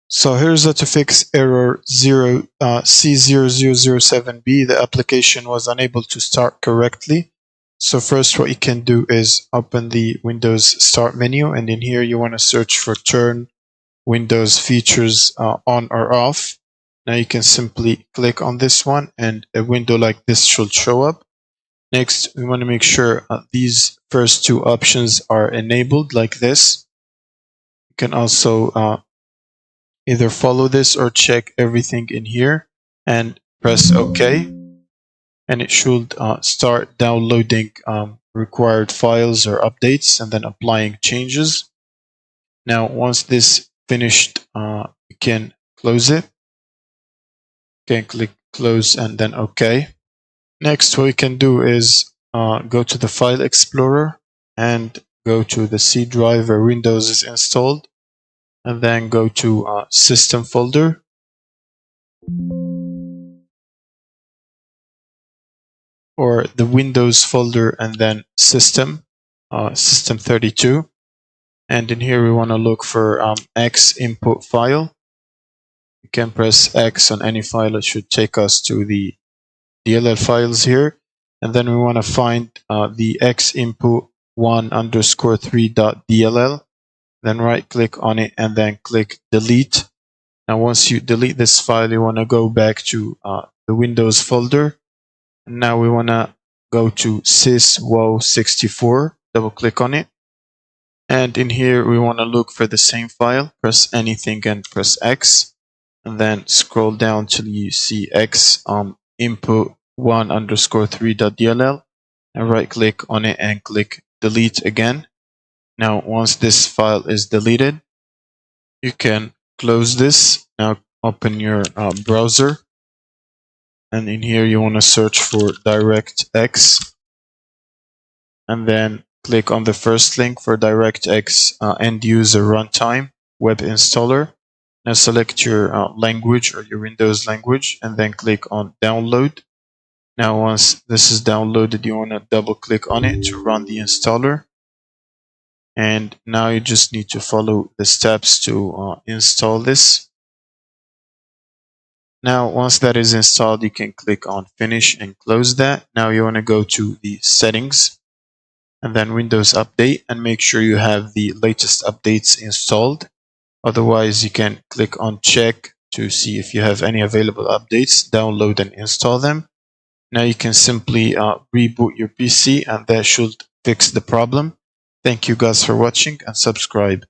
So here's how to fix error 0xc00007b. The application was unable to start correctly. So first what you can do is open the Windows Start menu, and in here you want to search for Turn Windows Features on or off. Now you can simply click on this one and a window like this should show up. Next, we want to make sure these first two options are enabled like this. You can also either follow this or check everything in here and press OK, and it should start downloading required files or updates and then applying changes. Now once this finished, you can close it. You can click close and then OK. Next, what we can do is go to the File Explorer and go to the C drive where Windows is installed, and then go to System folder. Or the Windows folder and then System, System 32. And in here we want to look for X input file. You can press X on any file. It should take us to the DLL files here. And then we want to find the X input 1_3.dll. Then right click on it and then click delete. Now once you delete this file, you want to go back to the Windows folder. And now we want to go to syswoe64, double click on it. And in here, we want to look for the same file, press anything and press X. And then scroll down till you see X input 1_3.dll. And right click on it and click delete again. Now, once this file is deleted, you can close this. Now open your browser. And in here, you want to search for directx. And then click on the first link for directx end user runtime web installer. Now select your language or your Windows language and then click on download. Now once this is downloaded, you want to double click on it to run the installer. And now you just need to follow the steps to install this. Now once that is installed, you can click on finish and close that. Now you want to go to the settings and then Windows Update and make sure you have the latest updates installed. Otherwise, you can click on check to see if you have any available updates, download and install them. Now you can simply reboot your PC and that should fix the problem. Thank you guys for watching and subscribe.